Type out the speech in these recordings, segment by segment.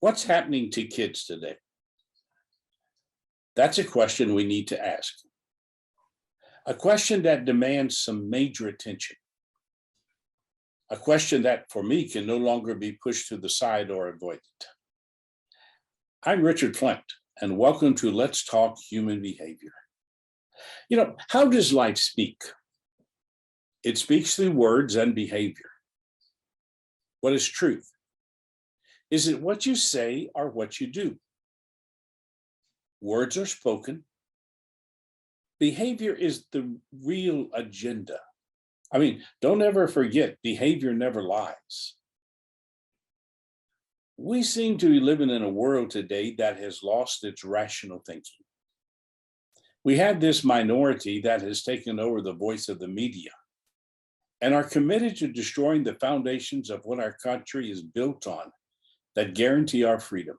What's happening to kids today? That's a question we need to ask. A question that demands some major attention. A question that, for me, can no longer be pushed to the side or avoided. I'm Richard Flint, and welcome to Let's Talk Human Behavior. How does life speak? It speaks through words and behavior. What is truth? Is it what you say or what you do? Words are spoken. Behavior is the real agenda. Don't ever forget, behavior never lies. We seem to be living in a world today that has lost its rational thinking. We have this minority that has taken over the voice of the media and are committed to destroying the foundations of what our country is built on that guarantee our freedom.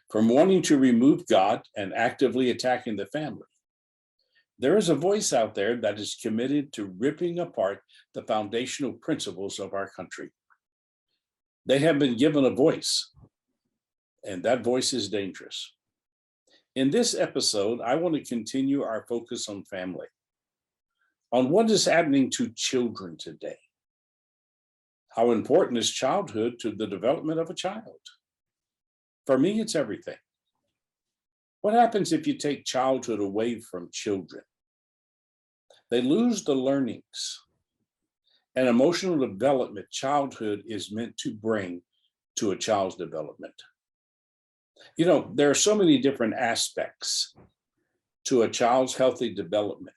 From wanting to remove God and actively attacking the family, there is a voice out there that is committed to ripping apart the foundational principles of our country. They have been given a voice, and that voice is dangerous. In this episode, I want to continue our focus on family, on what is happening to children today. How important is childhood to the development of a child? For me, it's everything. What happens if you take childhood away from children? They lose the learnings and emotional development childhood is meant to bring to a child's development. There are so many different aspects to a child's healthy development.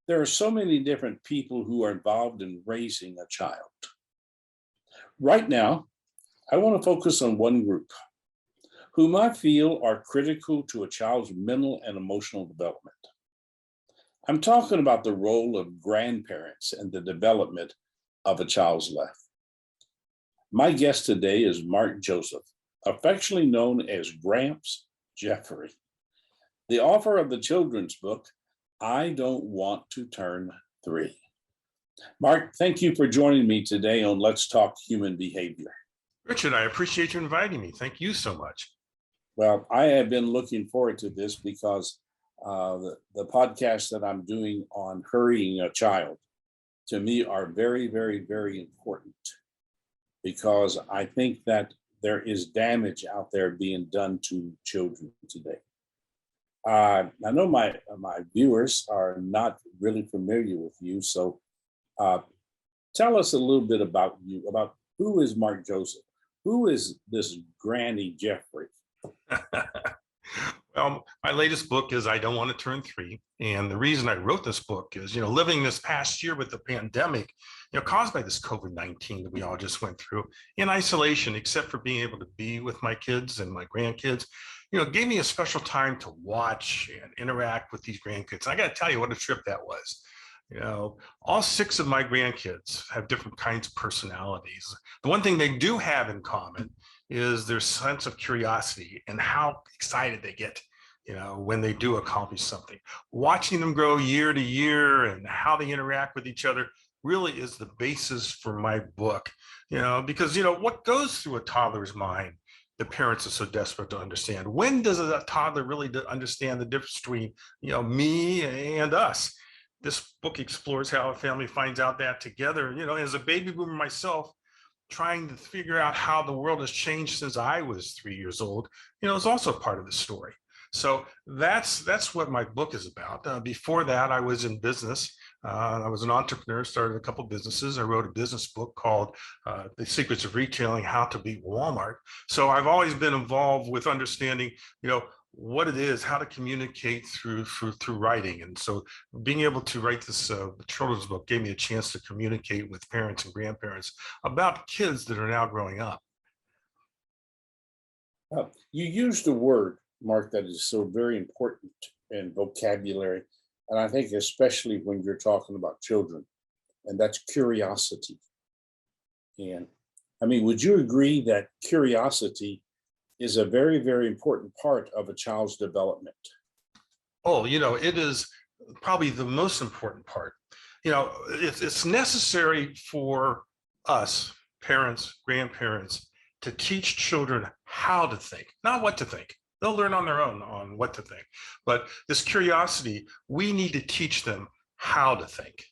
There are so many different people who are involved in raising a child. Right now, I want to focus on one group whom I feel are critical to a child's mental and emotional development. I'm talking about the role of grandparents in the development of a child's life. My guest today is Marc Joseph, affectionately known as Gramps Jeffrey, the author of the children's book, I Don't Want to Turn 3. Marc, thank you for joining me today on Let's Talk Human Behavior. Richard, I appreciate you inviting me. Thank you so much. Well, I have been looking forward to this because the podcast that I'm doing on hurrying a child, to me, are very, very, very important because I think that there is damage out there being done to children today. I know my viewers are not really familiar with you, so tell us a little bit about you, about who is Marc Joseph? Who is this Granny Jeffrey? Well, my latest book is I Don't Want to Turn 3. And the reason I wrote this book is, living this past year with the pandemic, caused by this COVID-19 that we all just went through in isolation, except for being able to be with my kids and my grandkids, gave me a special time to watch and interact with these grandkids. I got to tell you what a trip that was. All 6 of my grandkids have different kinds of personalities. The one thing they do have in common is their sense of curiosity and how excited they get, when they do accomplish something. Watching them grow year to year and how they interact with each other really is the basis for my book, because, what goes through a toddler's mind, the parents are so desperate to understand. When does a toddler really understand the difference between, me and us? This book explores how a family finds out that together. As a baby boomer myself, trying to figure out how the world has changed since I was 3 years old, is also part of the story. So that's what my book is about. Before that, I was in business. I was an entrepreneur, started a couple businesses. I wrote a business book called The Secrets of Retailing, How to Beat Walmart. So I've always been involved with understanding, what it is, how to communicate through writing. And so being able to write this children's book gave me a chance to communicate with parents and grandparents about kids that are now growing up. You used a word, Marc, that is so very important in vocabulary. And I think especially when you're talking about children, and that's curiosity. And would you agree that curiosity is a very, very important part of a child's development? Oh, it is probably the most important part. It's necessary for us, parents, grandparents, to teach children how to think, not what to think. They'll learn on their own on what to think. But this curiosity, we need to teach them how to think.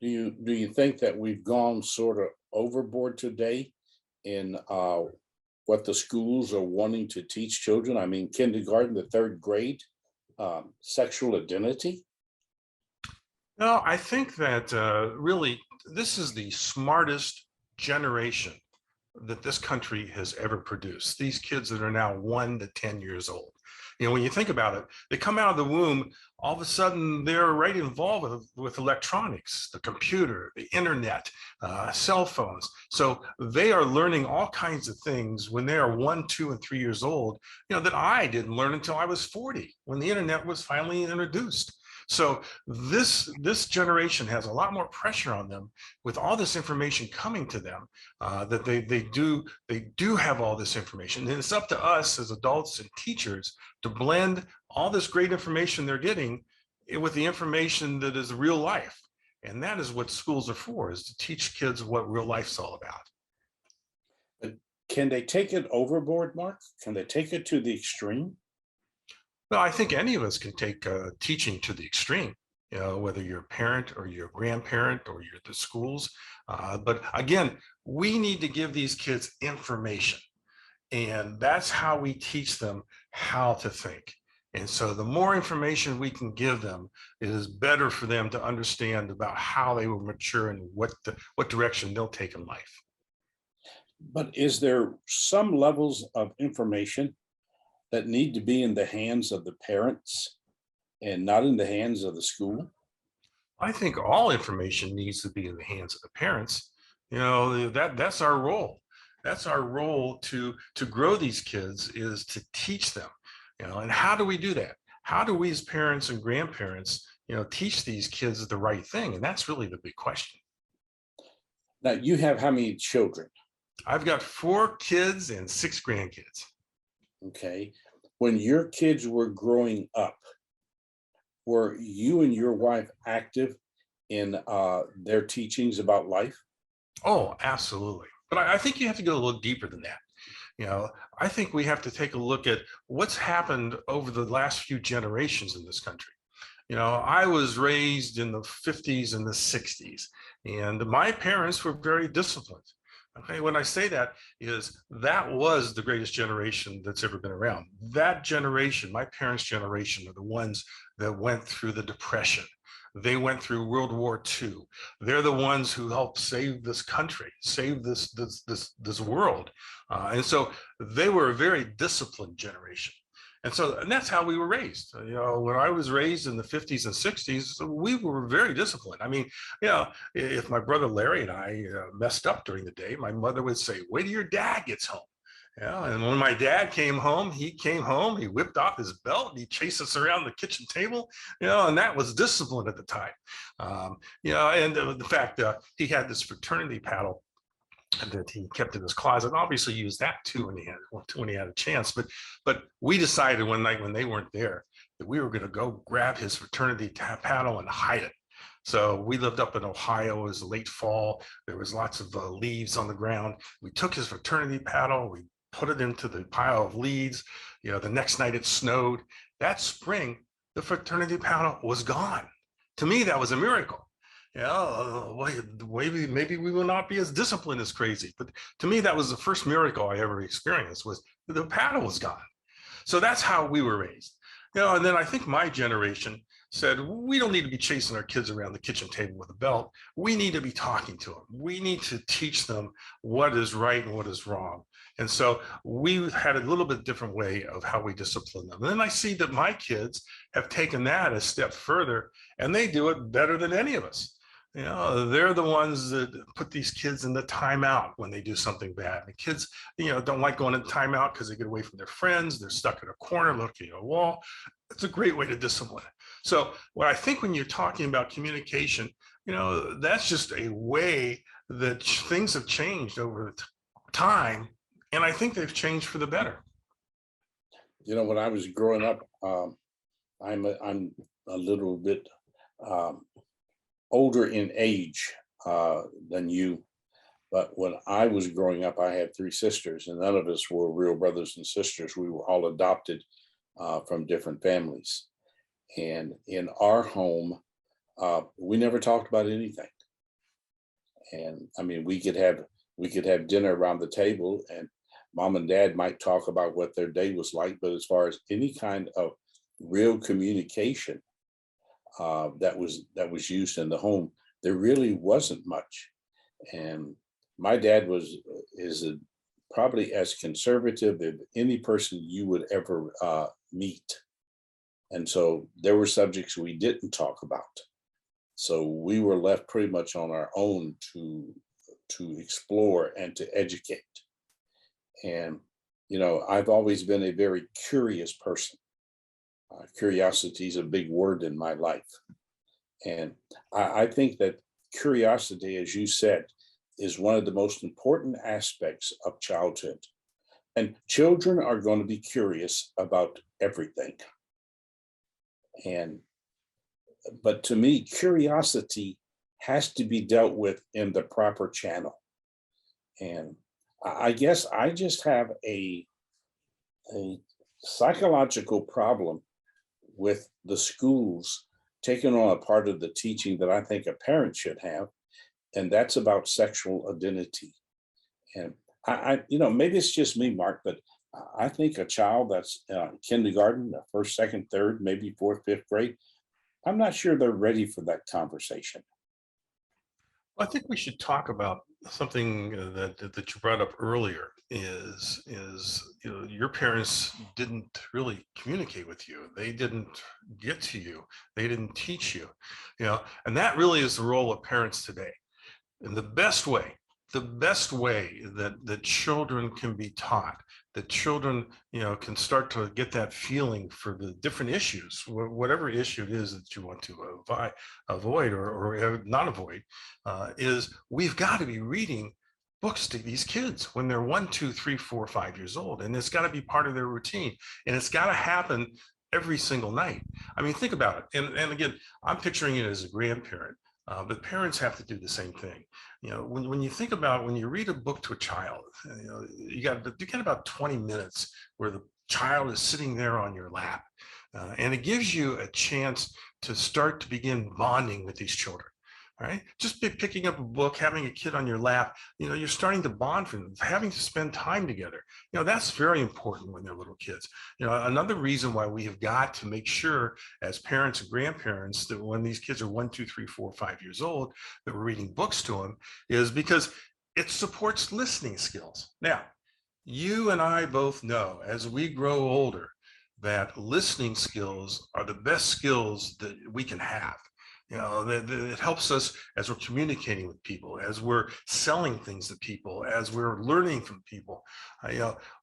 Do you think that we've gone sort of overboard today in what the schools are wanting to teach children? I mean, kindergarten to third grade, sexual identity. No, I think that really this is the smartest generation that this country has ever produced. These kids that are now 1 to 10 years old. You know, when you think about it, they come out of the womb, all of a sudden they're right involved with electronics, the computer, the internet, cell phones. So they are learning all kinds of things when they are 1, 2, and 3 years old, you know, that I didn't learn until I was 40, when the internet was finally introduced. So this generation has a lot more pressure on them with all this information coming to them, that they do have all this information. And it's up to us as adults and teachers to blend all this great information they're getting with the information that is real life. And that is what schools are for, is to teach kids what real life's all about. But can they take it overboard, Mark? Can they take it to the extreme? Well, I think any of us can take teaching to the extreme, you know, whether you're a parent or you're a grandparent or you're at the schools. But again, we need to give these kids information. And that's how we teach them how to think. And so the more information we can give them, it is better for them to understand about how they will mature and what direction they'll take in life. But is there some levels of information that need to be in the hands of the parents and not in the hands of the school? I think all information needs to be in the hands of the parents. You know, that's our role. That's our role to grow these kids, is to teach them. You know, and how do we do that? How do we as parents and grandparents, you know, teach these kids the right thing? And that's really the big question. Now, you have how many children? I've got 4 kids and 6 grandkids. Okay. When your kids were growing up, were you and your wife active in their teachings about life? Oh, absolutely. But I think you have to go a little deeper than that. You know, I think we have to take a look at what's happened over the last few generations in this country. You know, I was raised in the 50s and the 60s, and my parents were very disciplined. Okay, when I say that, is that was the greatest generation that's ever been around. That generation, my parents' generation, are the ones that went through the Depression. They went through World War II. They're the ones who helped save this country, save this world. And so they were a very disciplined generation. And that's how we were raised. You know, when I was raised in the 50s and 60s, we were very disciplined. I mean, you know, if my brother Larry and I messed up during the day, my mother would say, "Wait till your dad gets home." Yeah, and when my dad came home, he whipped off his belt and he chased us around the kitchen table, you know, and that was discipline at the time. You know, and the fact he had this fraternity paddle that he kept in his closet, and obviously used that too when he had a chance. But we decided one night when they weren't there that we were going to go grab his fraternity paddle and hide it. So we lived up in Ohio. It was late fall. There was lots of leaves on the ground. We took his fraternity paddle. We put it into the pile of leaves. You know, the next night it snowed. That spring, the fraternity paddle was gone. To me, that was a miracle. Yeah, maybe we will not be as disciplined as crazy, but to me, that was the first miracle I ever experienced, was the paddle was gone. So that's how we were raised. You know, and then I think my generation said, we don't need to be chasing our kids around the kitchen table with a belt. We need to be talking to them. We need to teach them what is right and what is wrong. And so we had a little bit different way of how we discipline them. And then I see that my kids have taken that a step further, and they do it better than any of us. You know, they're the ones that put these kids in the timeout when they do something bad. The kids, you know, don't like going in timeout because they get away from their friends. They're stuck in a corner looking at a wall. It's a great way to discipline. So what I think when you're talking about communication, you know, that's just a way that things have changed over time. And I think they've changed for the better. You know, when I was growing up, I'm a little bit older in age than you, But when I was growing up, I had three sisters, and none of us were real brothers and sisters. We were all adopted from different families. And in our home, we never talked about anything. And I mean, we could have dinner around the table, and mom and dad might talk about what their day was like. But as far as any kind of real communication that was used in the home, there really wasn't much. And my dad probably as conservative as any person you would ever meet. And so there were subjects we didn't talk about. So we were left pretty much on our own to explore and to educate. And I've always been a very curious person. Curiosity is a big word in my life, and I think that curiosity, as you said, is one of the most important aspects of childhood. And children are going to be curious about everything. And but to me, curiosity has to be dealt with in the proper channel. And I guess I just have a psychological problem with the schools taking on a part of the teaching that I think a parent should have, and that's about sexual identity. And maybe it's just me, Mark, but I think a child that's kindergarten, first, second, third, maybe fourth, fifth grade, I'm not sure they're ready for that conversation. I think we should talk about something that you brought up earlier is your parents didn't really communicate with you. They didn't get to you. They didn't teach you, and that really is the role of parents today. And the best way that children can be taught, that children, can start to get that feeling for the different issues, whatever issue it is that you want to avoid or not avoid, is we've got to be reading books to these kids when they're 1, 2, 3, 4, 5 years old. And it's got to be part of their routine. And it's got to happen every single night. I mean, think about it. And again, I'm picturing it as a grandparent. But parents have to do the same thing. When you think about when you read a book to a child, you get about 20 minutes where the child is sitting there on your lap, and it gives you a chance to start to begin bonding with these children. Right? Just picking up a book, having a kid on your lap, you're starting to bond with them, having to spend time together. That's very important when they're little kids. Another reason why we have got to make sure as parents and grandparents that when these kids are 1, 2, 3, 4, 5 years old, that we're reading books to them is because it supports listening skills. Now, you and I both know as we grow older that listening skills are the best skills that we can have. It helps us as we're communicating with people, as we're selling things to people, as we're learning from people.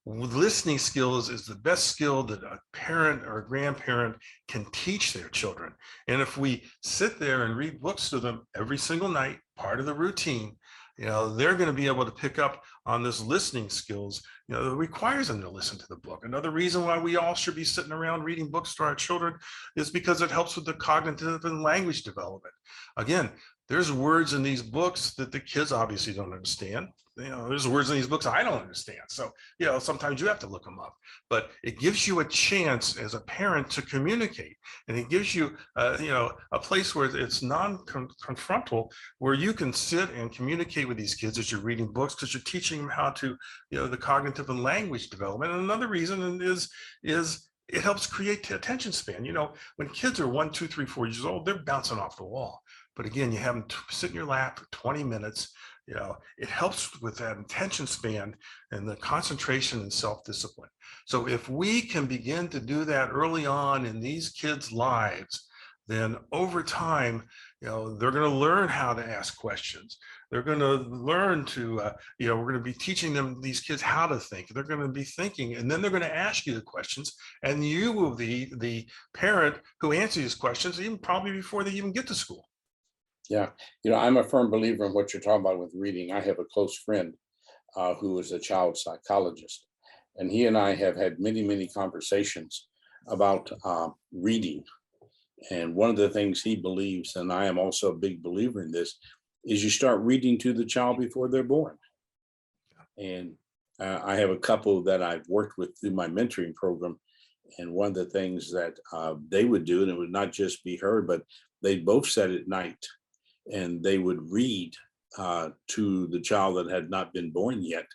Listening skills is the best skill that a parent or a grandparent can teach their children. And if we sit there and read books to them every single night, part of the routine, they're going to be able to pick up on this listening skills, that requires them to listen to the book. Another reason why we all should be sitting around reading books to our children is because it helps with the cognitive and language development. Again, there's words in these books that the kids obviously don't understand. There's words in these books I don't understand. So, sometimes you have to look them up, but it gives you a chance as a parent to communicate. And it gives you, a place where it's non-confrontal, where you can sit and communicate with these kids as you're reading books, because you're teaching them how to, the cognitive and language development. And another reason is it helps create attention span. When kids are 1, 2, 3, 4 years old, they're bouncing off the wall. But again, you have them sit in your lap for 20 minutes. It helps with that attention span and the concentration and self-discipline. So if we can begin to do that early on in these kids' lives, then over time, they're going to learn how to ask questions. They're going to learn to, we're going to be teaching them, these kids, how to think. They're going to be thinking, and then they're going to ask you the questions, and you will be the parent who answers these questions, even probably before they even get to school. Yeah, I'm a firm believer in what you're talking about with reading. I have a close friend who is a child psychologist, and he and I have had many, many conversations about reading. And one of the things he believes, and I am also a big believer in this, is you start reading to the child before they're born. And I have a couple that I've worked with through my mentoring program. And one of the things that they would do, and it would not just be her, but they both sat at night and they would read to the child that had not been born yet.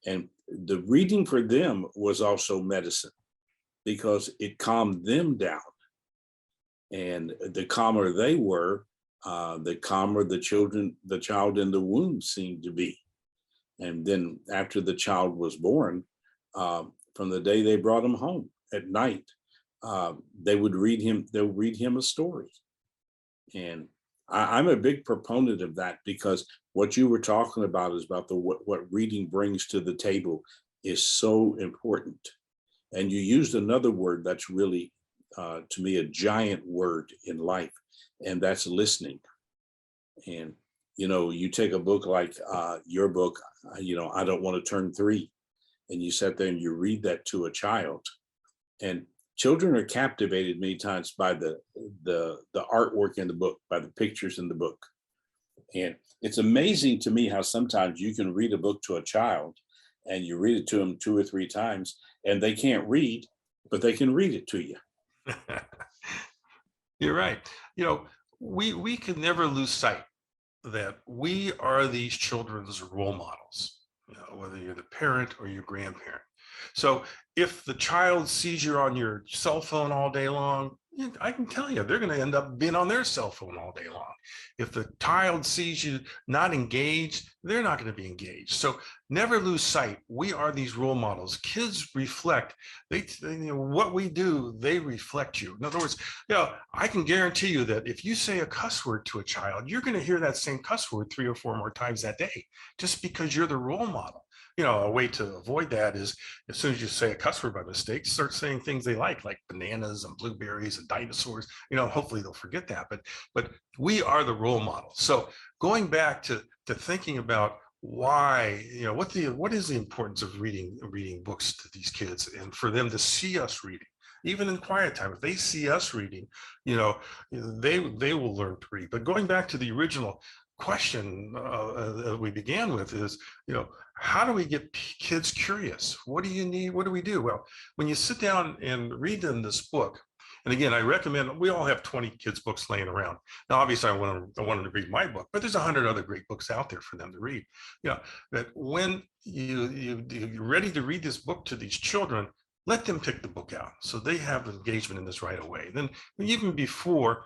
And the reading for them was also medicine because it calmed them down. And the calmer they were, the calmer the child in the womb seemed to be. And then after the child was born, from the day they brought him home at night, they would read him a story. And I'm a big proponent of that because what you were talking about is about what reading brings to the table is so important. And you used another word that's really, to me, a giant word in life, and that's listening. And, you take a book like your book, I Don't Want to Turn 3, and you sit there and you read that to a child. And children are captivated many times by the artwork in the book, by the pictures in the book. And it's amazing to me how sometimes you can read a book to a child and you read it to them 2 or 3 times and they can't read, but they can read it to you. You're right. We can never lose sight that we are these children's role models, whether you're the parent or your grandparent. So if the child sees you on your cell phone all day long, I can tell you, they're going to end up being on their cell phone all day long. If the child sees you not engaged, they're not going to be engaged. So never lose sight. We are these role models. Kids reflect. What we do, they reflect you. In other words, I can guarantee you that if you say a cuss word to a child, you're going to hear that same cuss word 3 or 4 more times that day, just because you're the role model. A way to avoid that is as soon as you say a cuss word by mistake, start saying things they like bananas and blueberries and dinosaurs. Hopefully they'll forget that. But we are the role model. So going back to thinking about why, what is the importance of reading books to these kids and for them to see us reading. Even in quiet time, if they see us reading, they will learn to read. But going back to the original question we began with is, how do we get kids curious? What do you need? What do we do? Well, when you sit down and read them this book, and again, I recommend, we all have 20 kids' books laying around. Now, obviously, I want them to read my book, but there's 100 other great books out there for them to read. That when you're ready to read this book to these children, let them pick the book out so they have engagement in this right away. Then even before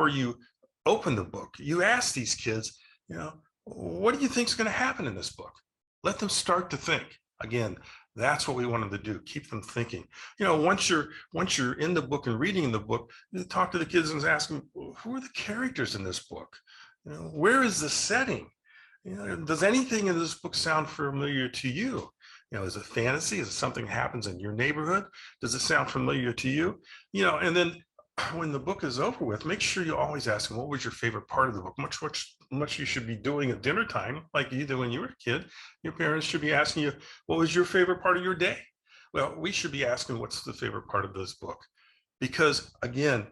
you open the book, you ask these kids, what do you think is going to happen in this book? Let them start to think. Again, that's what we want them to do. Keep them thinking. Once you're in the book and reading the book, you talk to the kids and ask them, who are the characters in this book? Where is the setting? Does anything in this book sound familiar to you? Is it fantasy? Is it something that happens in your neighborhood? Does it sound familiar to you? And then when the book is over with, make sure you always ask them, what was your favorite part of the book? Much you should be doing at dinner time, like you did when you were a kid. Your parents should be asking you, what was your favorite part of your day? Well, we should be asking, what's the favorite part of this book? Because again,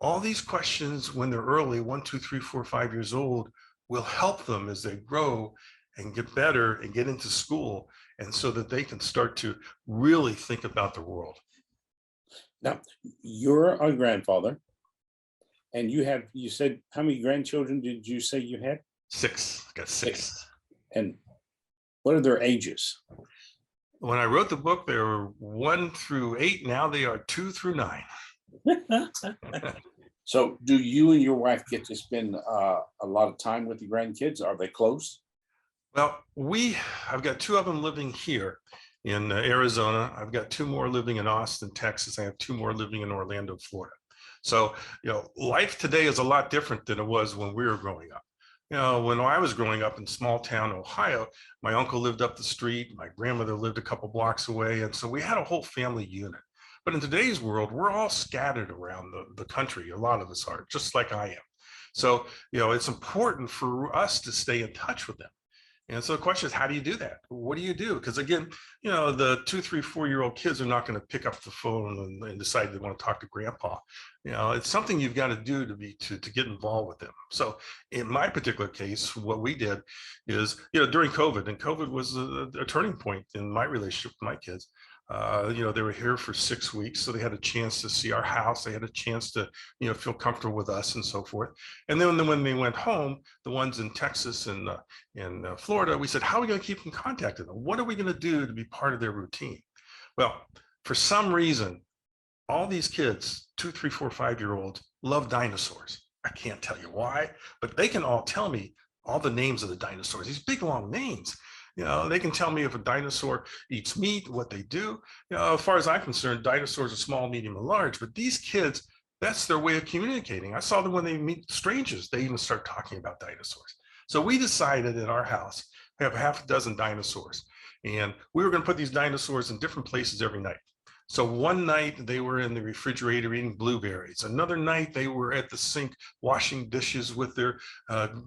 all these questions when they're early, 1, 2, 3, 4, 5 years old, will help them as they grow and get better and get into school, and so that they can start to really think about the world. Now, you're a grandfather, and you said, how many grandchildren did you say you had? 6. I got 6. And what are their ages? When I wrote the book, they were 1 through 8. Now they are 2 through 9. So do you and your wife get to spend a lot of time with the grandkids? Are they close? Well, I've got 2 of them living here in Arizona. I've got 2 more living in Austin, Texas. I have 2 more living in Orlando, Florida. So, life today is a lot different than it was when we were growing up. When I was growing up in small town Ohio, my uncle lived up the street, my grandmother lived a couple blocks away. And so we had a whole family unit. But in today's world, we're all scattered around the country. A lot of us are, just like I am. So, it's important for us to stay in touch with them. And so the question is, how do you do that? What do you do? Because again, the 2, 3, 4-year-old kids are not going to pick up the phone and decide they want to talk to grandpa. It's something you've got to do to get involved with them. So in my particular case, what we did is, during COVID, and COVID was a turning point in my relationship with my kids. They were here for 6 weeks, so they had a chance to see our house. They had a chance to, feel comfortable with us and so forth. And then when they went home, the ones in Texas and in Florida, we said, how are we going to keep in contact with them? What are we going to do to be part of their routine? Well, for some reason, all these kids, 2, 3, 4, 5-year-olds, love dinosaurs. I can't tell you why, but they can all tell me all the names of the dinosaurs, these big long names. They can tell me if a dinosaur eats meat, what they do. As far as I'm concerned, dinosaurs are small, medium, and large, but these kids, that's their way of communicating. I saw them when they meet strangers, they even start talking about dinosaurs. So we decided in our house, we have half a dozen dinosaurs, and we were going to put these dinosaurs in different places every night. So one night they were in the refrigerator eating blueberries. Another night they were at the sink washing dishes with their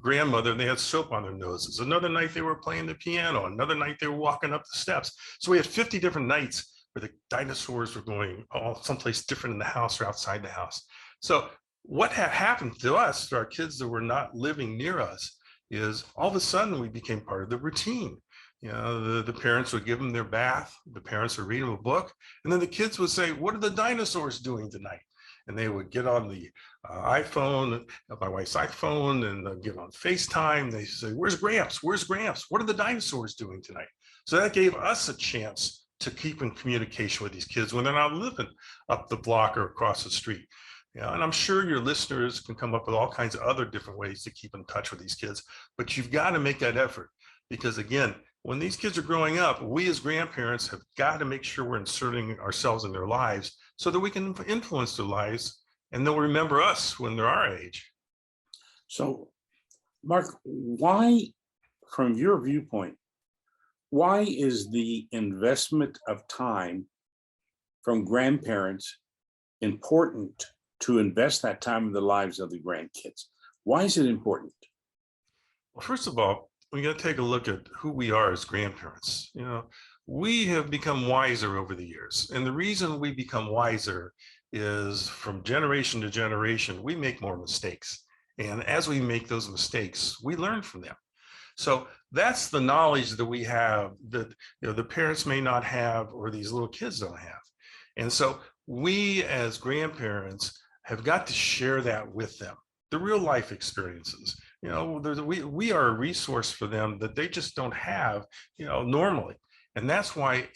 grandmother, and they had soap on their noses. Another night they were playing the piano. Another night they were walking up the steps. So we had 50 different nights where the dinosaurs were going all someplace different in the house or outside the house. So what had happened to us, to our kids that were not living near us, is all of a sudden we became part of the routine. The parents would give them their bath, the parents would read them a book, and then the kids would say, what are the dinosaurs doing tonight? And they would get on the iPhone, my wife's iPhone, and get on FaceTime. They say, where's Gramps? Where's Gramps? What are the dinosaurs doing tonight? So that gave us a chance to keep in communication with these kids when they're not living up the block or across the street. And I'm sure your listeners can come up with all kinds of other different ways to keep in touch with these kids, but you've got to make that effort because again, when these kids are growing up, we as grandparents have got to make sure we're inserting ourselves in their lives so that we can influence their lives and they'll remember us when they're our age. So, Mark, why, from your viewpoint, why is the investment of time from grandparents important to invest that time in the lives of the grandkids? Why is it important? Well, first of all, we got to take a look at who we are as grandparents. We have become wiser over the years. And the reason we become wiser is from generation to generation, we make more mistakes. And as we make those mistakes, we learn from them. So that's the knowledge that we have that the parents may not have or these little kids don't have. And so we as grandparents have got to share that with them, the real life experiences. We are a resource for them that they just don't have, normally. And that's why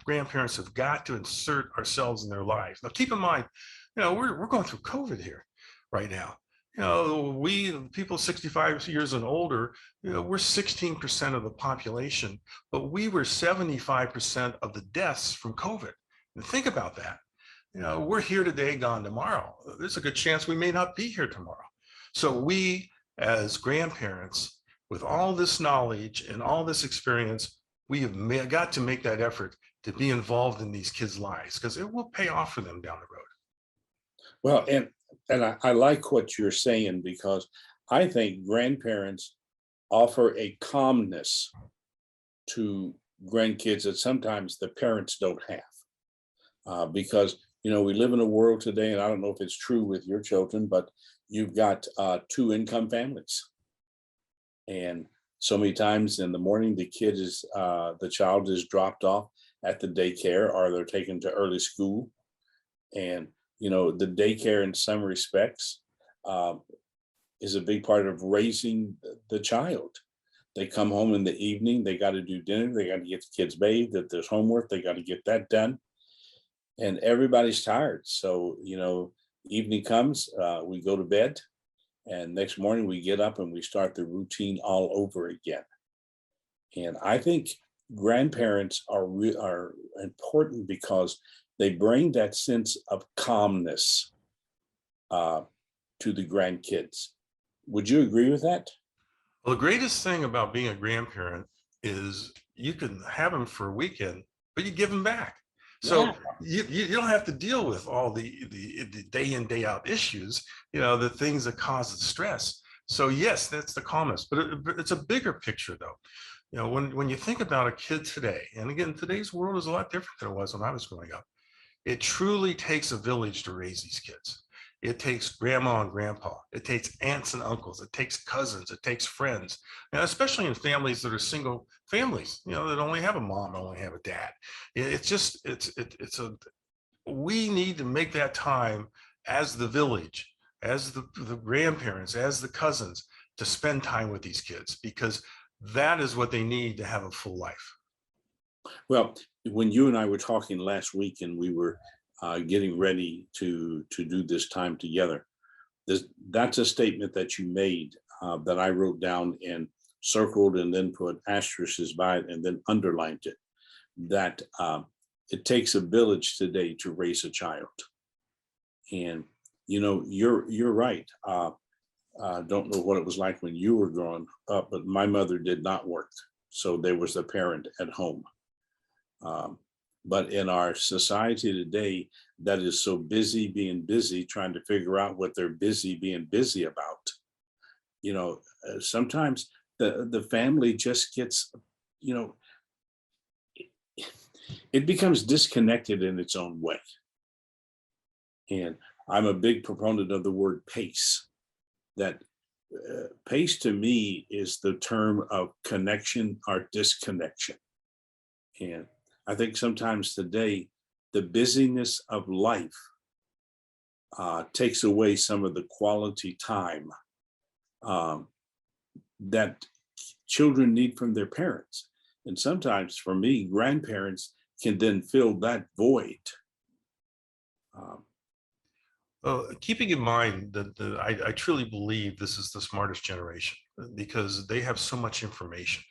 grandparents have got to insert ourselves in their lives. Now, keep in mind, we're going through COVID here right now. We people 65 years and older, we're 16% of the population, but we were 75% of the deaths from COVID. And think about that. We're here today, gone tomorrow. There's a good chance we may not be here tomorrow. So we, as grandparents, with all this knowledge and all this experience, we have got to make that effort to be involved in these kids' lives because it will pay off for them down the road. Well, and I like what you're saying because I think grandparents offer a calmness to grandkids that sometimes the parents don't have. Because, we live in a world today, and I don't know if it's true with your children, but you've got 2 income families. And so many times in the morning, the child is dropped off at the daycare or they're taken to early school. And, the daycare in some respects is a big part of raising the child. They come home in the evening, they got to do dinner, they got to get the kids bathed, if there's homework, they got to get that done. And everybody's tired. So, evening comes, we go to bed, and next morning we get up and we start the routine all over again. And I think grandparents are important because they bring that sense of calmness to the grandkids. Would you agree with that? Well, the greatest thing about being a grandparent is you can have them for a weekend, but you give them back. So yeah. you don't have to deal with all the day in, day out issues, the things that cause the stress. So yes, that's the calmness, but it's a bigger picture though. When you think about a kid today, and again, today's world is a lot different than it was when I was growing up. It truly takes a village to raise these kids. It takes grandma and grandpa. It takes aunts and uncles. It takes cousins. It takes friends, and especially in families that are single families, that only have a mom, only have a dad. It's just, we need to make that time as the village, as the grandparents, as the cousins, to spend time with these kids, because that is what they need to have a full life. Well, when you and I were talking last week and we were getting ready to do this time together, that's a statement that you made that I wrote down and circled and then put asterisks by it and then underlined it, that it takes a village today to raise a child. And you're right. Don't know what it was like when you were growing up, but my mother did not work, so there was a parent at home. But in our society today, that is so busy being busy, trying to figure out what they're busy being busy about. Sometimes the family just gets, it becomes disconnected in its own way. And I'm a big proponent of the word pace. That pace to me is the term of connection or disconnection. And I think sometimes today, the busyness of life takes away some of the quality time that children need from their parents. And sometimes for me, grandparents can then fill that void. Keeping in mind that I truly believe this is the smartest generation, because they have so much information,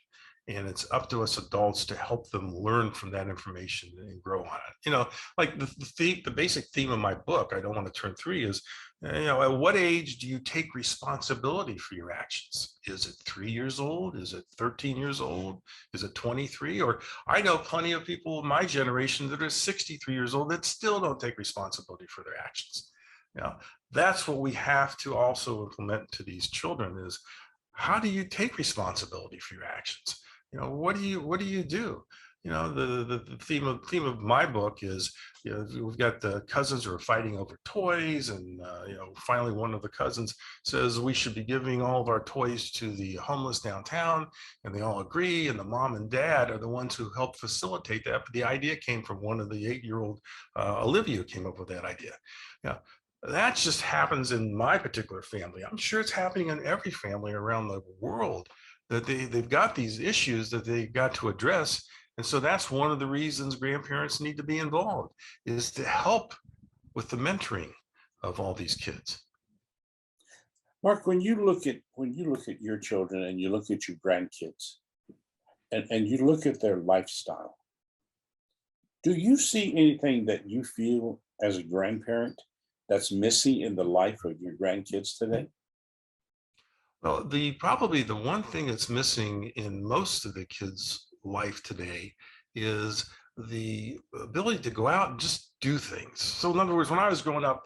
and it's up to us adults to help them learn from that information and grow on it. Like the basic theme of my book, I Don't Want to Turn 3, is, at what age do you take responsibility for your actions? Is it 3 years old? Is it 13 years old? Is it 23? Or I know plenty of people of my generation that are 63 years old that still don't take responsibility for their actions. That's what we have to also implement to these children, is how do you take responsibility for your actions? What do you do? The theme of my book is, we've got the cousins who are fighting over toys, and finally one of the cousins says we should be giving all of our toys to the homeless downtown, and they all agree, and the mom and dad are the ones who helped facilitate that, but the idea came from one of the 8-year-old Olivia, who came up with that idea. That just happens in my particular family. I'm sure it's happening in every family around the world, that they've got these issues that they've got to address. And so that's one of the reasons grandparents need to be involved, is to help with the mentoring of all these kids. Mark, when you look at your children and you look at your grandkids and you look at their lifestyle, do you see anything that you feel as a grandparent that's missing in the life of your grandkids today? Well, probably the one thing that's missing in most of the kids' life today is the ability to go out and just do things. So in other words, when I was growing up,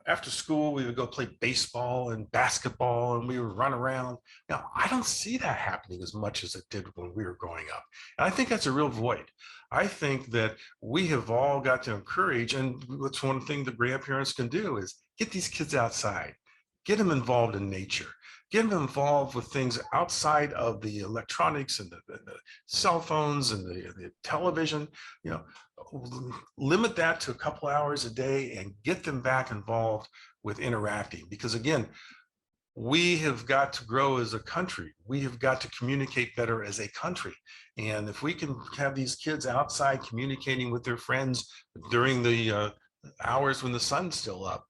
after school, we would go play baseball and basketball, and we would run around. Now, I don't see that happening as much as it did when we were growing up. And I think that's a real void. I think that we have all got to encourage, and what's one thing the grandparents can do is get these kids outside, get them involved in nature, get them involved with things outside of the electronics and the cell phones and the television. Limit that to a couple hours a day and get them back involved with interacting, because again, we have got to grow as a country. We have got to communicate better as a country. And if we can have these kids outside communicating with their friends during the hours when the sun's still up,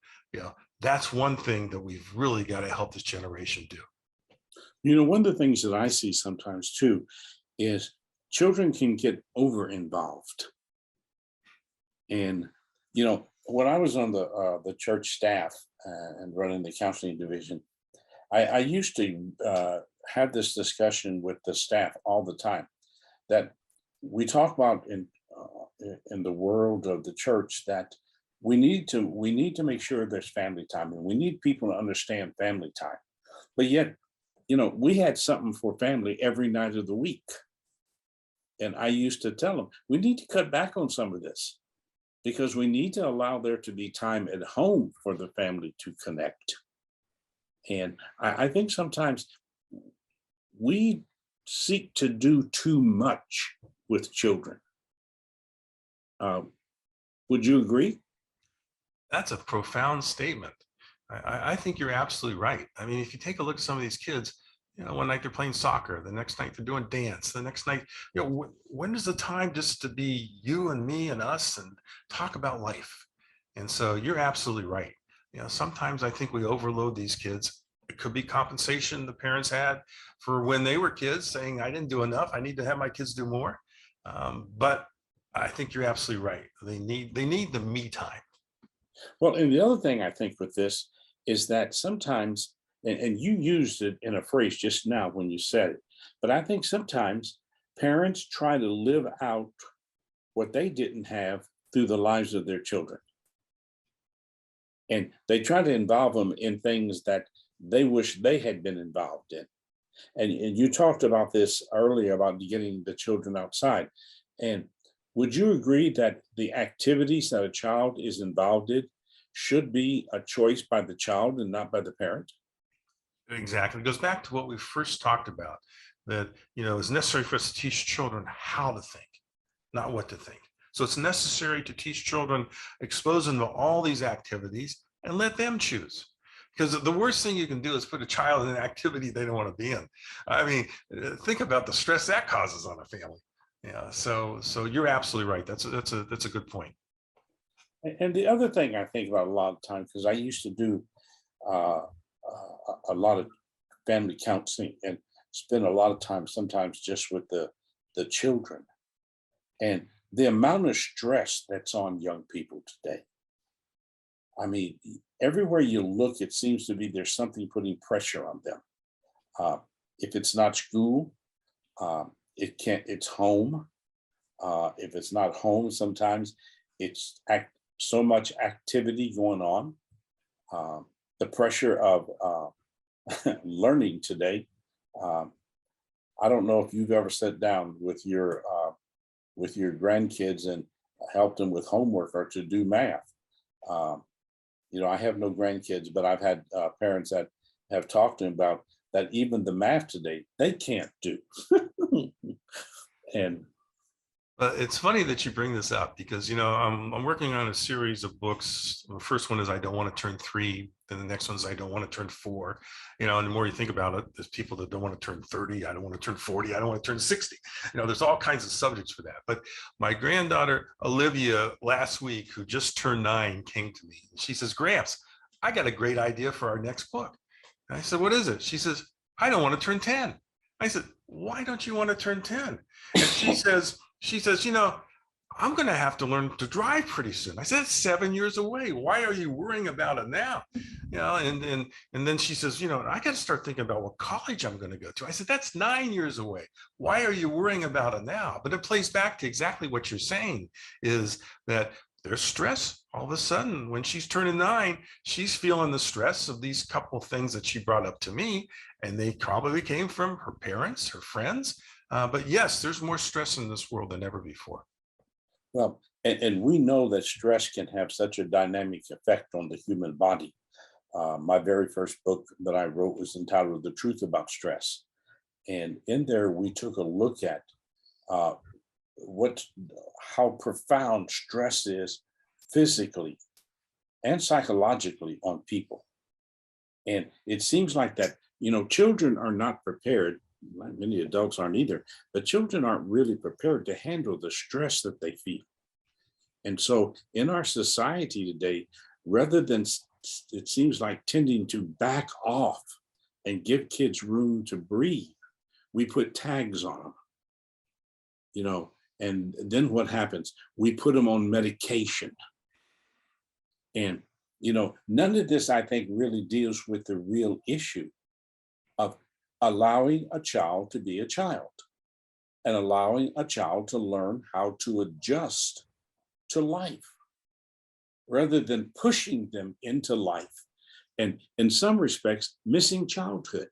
that's one thing that we've really got to help this generation do. One of the things that I see sometimes too is children can get over involved. And when I was on the church staff and running the counseling division, I used to have this discussion with the staff all the time, that we talk about in the world of the church, that we need to make sure there's family time, and we need people to understand family time. But yet we had something for family every night of the week. And I used to tell them, we need to cut back on some of this because we need to allow there to be time at home for the family to connect. And I think sometimes we seek to do too much with children. Would you agree? That's a profound statement. I think you're absolutely right. I mean, if you take a look at some of these kids, one night they're playing soccer, the next night they're doing dance, the next night, when is the time just to be you and me and us and talk about life? And so you're absolutely right. Sometimes I think we overload these kids. It could be compensation the parents had for when they were kids, saying, I didn't do enough, I need to have my kids do more. But I think you're absolutely right. They need the me time. Well, and the other thing I think with this is that sometimes, and you used it in a phrase just now when you said it, but I think sometimes parents try to live out what they didn't have through the lives of their children. And they try to involve them in things that they wish they had been involved in. And you talked about this earlier about getting the children outside. And would you agree that the activities that a child is involved in should be a choice by the child and not by the parent? Exactly. It goes back to what we first talked about, that, it's necessary for us to teach children how to think, not what to think. So it's necessary to teach children, expose them to all these activities and let them choose. Because the worst thing you can do is put a child in an activity they don't want to be in. I mean, think about the stress that causes on a family. Yeah. So you're absolutely right. That's a good point. And the other thing I think about a lot of times, because I used to do uh, a lot of family counseling and spend a lot of time sometimes just with the children, and the amount of stress that's on young people today. I mean, everywhere you look, it seems to be there's something putting pressure on them. Uh, if it's not school, it's home. If it's not home, sometimes it's so much activity going on. The pressure of learning today. I don't know if you've ever sat down with your grandkids and helped them with homework or to do math. I have no grandkids, but I've had parents that have talked to me about that. Even the math today, they can't do. And It's funny that you bring this up because, I'm working on a series of books. The first one is I Don't Want to Turn 3. Then the next one is I Don't Want to Turn 4. And the more you think about it, there's people that don't want to turn 30. I don't want to turn 40. I don't want to turn 60. There's all kinds of subjects for that. But my granddaughter, Olivia, last week, who just turned 9, came to me. She says, Gramps, I got a great idea for our next book. And I said, what is it? She says, I don't want to turn 10. I said, why don't you want to turn 10? And she says, I'm going to have to learn to drive pretty soon. I said, it's 7 years away. Why are you worrying about it now? And then she says, I got to start thinking about what college I'm going to go to. I said, that's 9 years away. Why are you worrying about it now? But it plays back to exactly what you're saying, is that there's stress. All of a sudden, when she's turning 9, she's feeling the stress of these couple of things that she brought up to me. And they probably came from her parents, her friends. But yes, there's more stress in this world than ever before. well, and we know that stress can have such a dynamic effect on the human body. My very first book that I wrote was entitled The Truth About Stress. And in there, we took a look at uh, how profound stress is physically and psychologically on people. And it seems like that, children are not prepared. Many adults aren't either, but children aren't really prepared to handle the stress that they feel. And so in our society today, rather than it seems like tending to back off and give kids room to breathe, we put tags on them, and then what happens? We put them on medication. And, none of this, I think, really deals with the real issue of allowing a child to be a child and allowing a child to learn how to adjust to life rather than pushing them into life and, in some respects, missing childhood.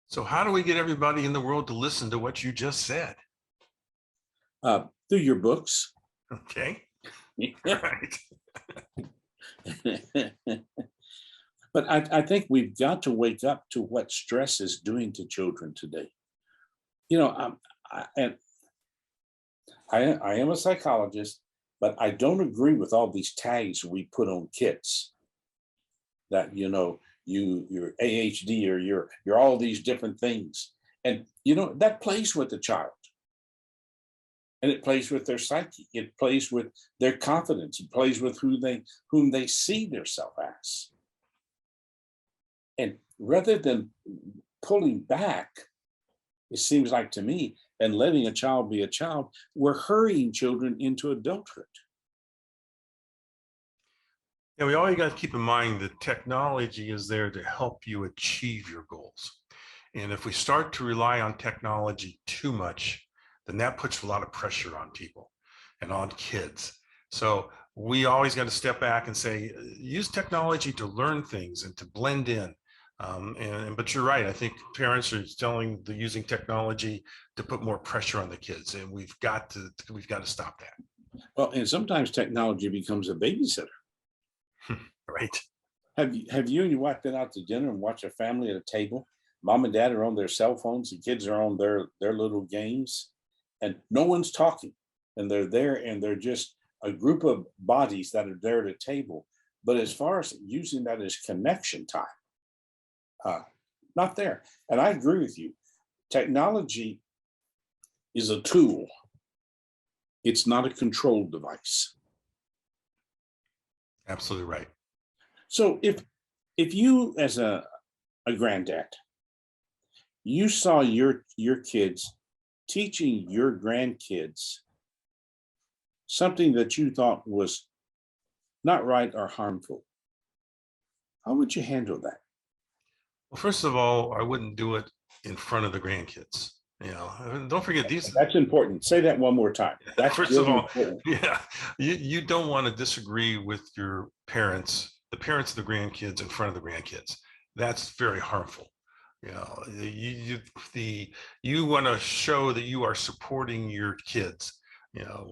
So how do we get everybody in the world to listen to what you just said? Through your books. Okay. Right. But I think we've got to wake up to what stress is doing to children today. You know, and I am a psychologist, but I don't agree with all these tags we put on kids. That you're AHD or you're all these different things, and that plays with the child, and it plays with their psyche. It plays with their confidence. It plays with whom they see themselves as. And rather than pulling back, it seems like to me, and letting a child be a child, we're hurrying children into adulthood. And we always got to keep in mind that technology is there to help you achieve your goals. And if we start to rely on technology too much, then that puts a lot of pressure on people and on kids. So we always got to step back and say, use technology to learn things and to blend in. But you're right. I think parents are using technology to put more pressure on the kids, and we've got to stop that. Well, and sometimes technology becomes a babysitter. Right. Have you and your wife been out to dinner and watch a family at a table? Mom and dad are on their cell phones, the kids are on their little games, and no one's talking. And they're there, and they're just a group of bodies that are there at a table. But as far as using that as connection time, not there. And I agree with you. Technology is a tool. It's not a control device. Absolutely right. So if you, as a granddad, you saw your kids teaching your grandkids something that you thought was not right or harmful, how would you handle that? Well, first of all, I wouldn't do it in front of the grandkids. Don't forget these. That's important. Say that one more time. That's First really of all, important. yeah, you don't want to disagree with your parents, the parents of the grandkids in front of the grandkids. That's very harmful. You want to show that you are supporting your kids.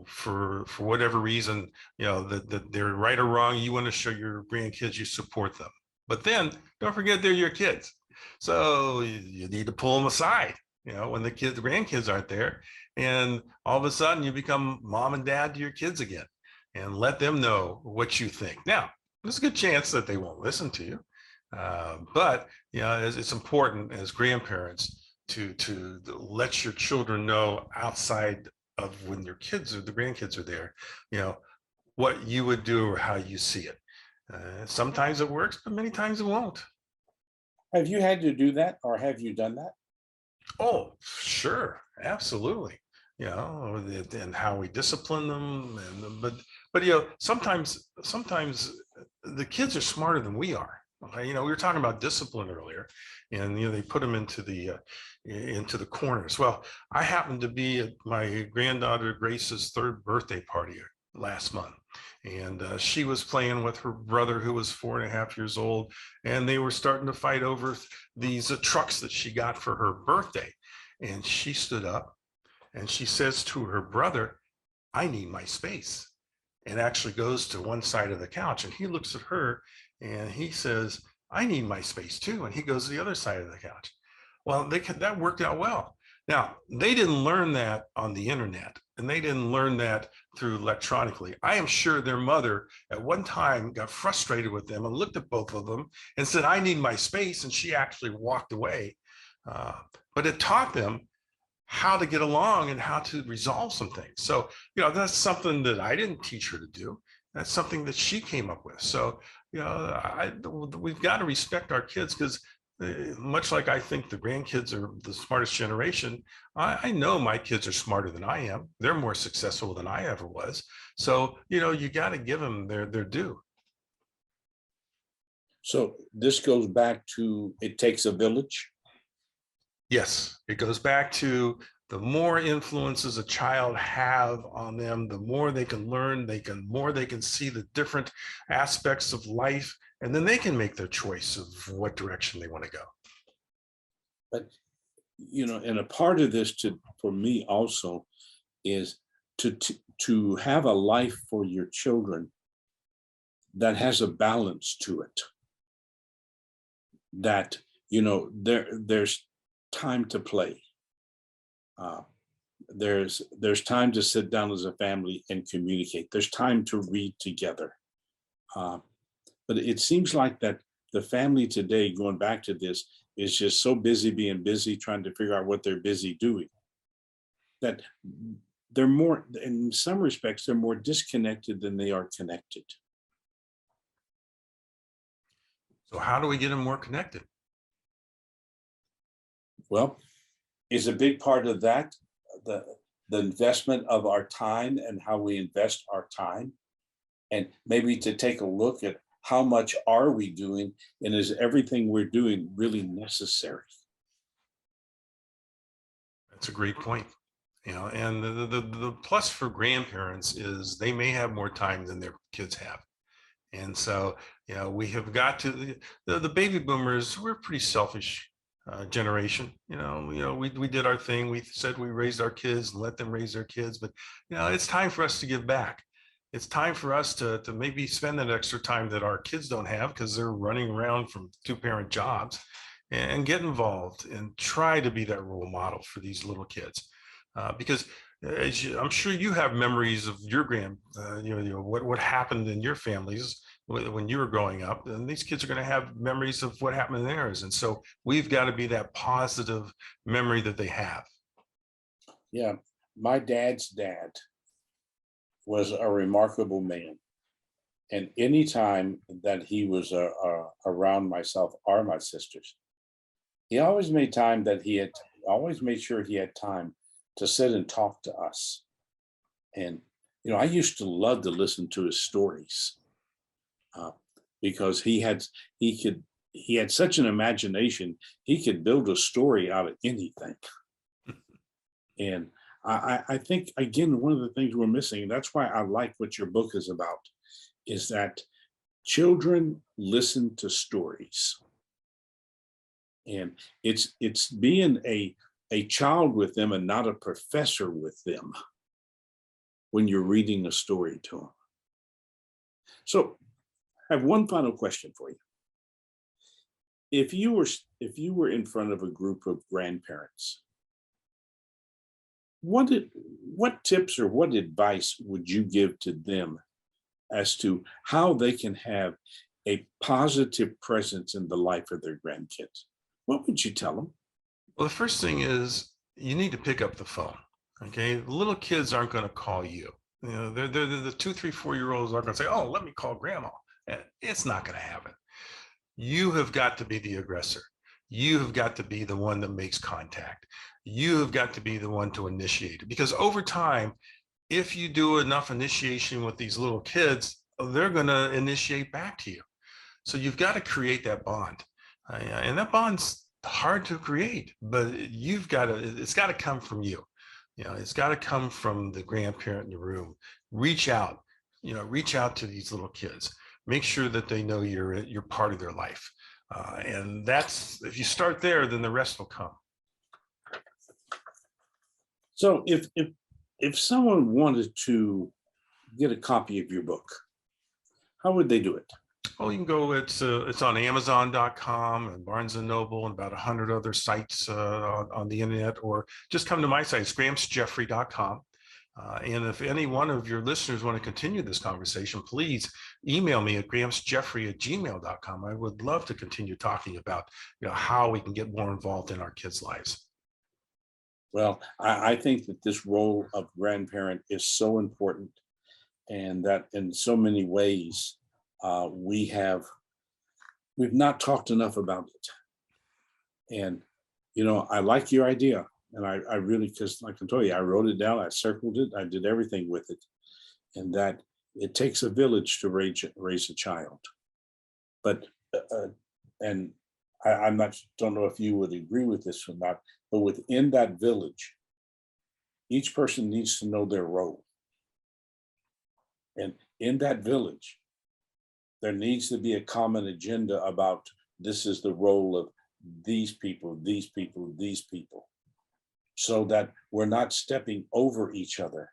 For whatever reason, that they're right or wrong. You want to show your grandkids you support them. But then don't forget they're your kids. So you need to pull them aside, when the grandkids aren't there. And all of a sudden you become mom and dad to your kids again, and let them know what you think. Now, there's a good chance that they won't listen to you. But it's important as grandparents to let your children know outside of when your kids or the grandkids are there, what you would do or how you see it. Sometimes it works, but many times it won't. Have you had to do that, or have you done that? Oh, sure, absolutely. And how we discipline them, but sometimes the kids are smarter than we are. Okay, we were talking about discipline earlier, and they put them into the corners. Well, I happened to be at my granddaughter Grace's 3rd birthday party last month, and she was playing with her brother who was 4.5 years old, and they were starting to fight over these trucks that she got for her birthday. And she stood up and she says to her brother, "I need my space," and actually goes to one side of the couch, and he looks at her and he says, "I need my space too," and he goes to the other side of the couch. Well, that worked out well. Now, they didn't learn that on the internet, and they didn't learn that through electronically. I am sure their mother at one time got frustrated with them and looked at both of them and said, "I need my space," and she actually walked away. But it taught them how to get along and how to resolve some things. So, that's something that I didn't teach her to do. That's something that she came up with. So, we've got to respect our kids, because much like I think the grandkids are the smartest generation, I know my kids are smarter than I am. They're more successful than I ever was. So, you got to give them their due. So this goes back to, it takes a village. Yes, it goes back to the more influences a child have on them, the more they can learn, they can see the different aspects of life, and then they can make their choice of what direction they want to go. But and a part of this for me also is to have a life for your children that has a balance to it. That, there's time to play. There's time to sit down as a family and communicate. There's time to read together. But it seems like that the family today, going back to this, is just so busy being busy, trying to figure out what they're busy doing, that they're more, in some respects, they're more disconnected than they are connected. So how do we get them more connected? Well, is a big part of that the investment of our time and how we invest our time, and maybe to take a look at how much are we doing, and is everything we're doing really necessary? That's a great point. And the plus for grandparents is they may have more time than their kids have. And so, we have got to, the baby boomers, we're a pretty selfish generation. We did our thing. We said we raised our kids and let them raise their kids, but it's time for us to give back. It's time for us to maybe spend that extra time that our kids don't have because they're running around from 2-parent jobs, and get involved and try to be that role model for these little kids. Because I'm sure you have memories of your what happened in your families when you were growing up, and these kids are going to have memories of what happened in theirs. And so we've got to be that positive memory that they have. Yeah, my dad's dad was a remarkable man. And anytime that he was around myself or my sisters, he always made time that he had always made sure he had time to sit and talk to us. And, I used to love to listen to his stories because he had such an imagination. He could build a story out of anything. And I think, again, one of the things we're missing, and that's why I like what your book is about, is that children listen to stories. And it's being a child with them and not a professor with them when you're reading a story to them. So I have one final question for you. If you were in front of a group of grandparents, what tips or what advice would you give to them as to how they can have a positive presence in the life of their grandkids? What would you tell them? Well, the first thing is you need to pick up the phone. Okay, the little kids aren't going to call you. They're the 2, 3, 4-year-olds aren't going to say, "Oh, let me call grandma." It's not going to happen. You have got to be the aggressor. You have got to be the one that makes contact. You have got to be the one to initiate it, because over time, if you do enough initiation with these little kids, they're going to initiate back to you. So you've got to create that bond, and that bond's hard to create, but it's got to come from you. It's got to come from the grandparent in the room. Reach out to these little kids. Make sure that they know you're part of their life. And that's, if you start there, then the rest will come. So if someone wanted to get a copy of your book, how would they do it? Well, you can go, it's on Amazon.com and Barnes & Noble and about 100 other sites on the internet, or just come to my site, it's grampsjeffrey.com. And if any one of your listeners want to continue this conversation, please email me at grampsjeffrey@gmail.com. I would love to continue talking about how we can get more involved in our kids' lives. Well, I think that this role of grandparent is so important, and that in so many ways we've not talked enough about it. And I like your idea, and I really, because like I told you, I wrote it down, I circled it, I did everything with it, and that it takes a village to raise a child. But and don't know if you would agree with this or not, but within that village, each person needs to know their role. And in that village, there needs to be a common agenda about, this is the role of these people, these people, these people. so that we're not stepping over each other,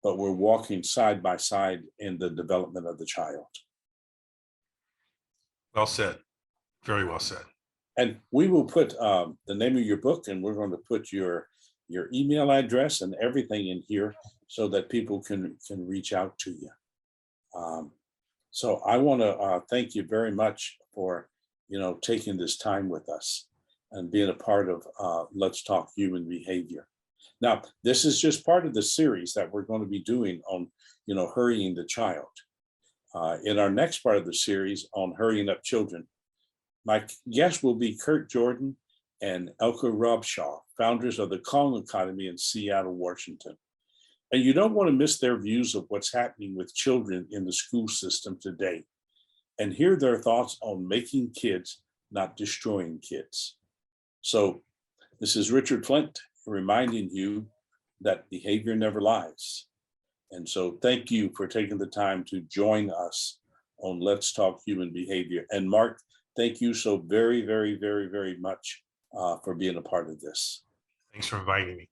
but we're walking side by side in the development of the child. Well said. Very well said. And we will put the name of your book, and we're going to put your email address and everything in here so that people can reach out to you. So I want to thank you very much for taking this time with us and being a part of Let's Talk Human Behavior. Now, this is just part of the series that we're going to be doing on hurrying the child. In our next part of the series on hurrying up children, my guests will be Kurt Jordan and Elka Robshaw, founders of the Calm Academy in Seattle, Washington. And you don't want to miss their views of what's happening with children in the school system today, and hear their thoughts on making kids, not destroying kids. So this is Richard Flint reminding you that behavior never lies. And so thank you for taking the time to join us on Let's Talk Human Behavior. And Mark, thank you so very, very, very, very much for being a part of this. Thanks for inviting me.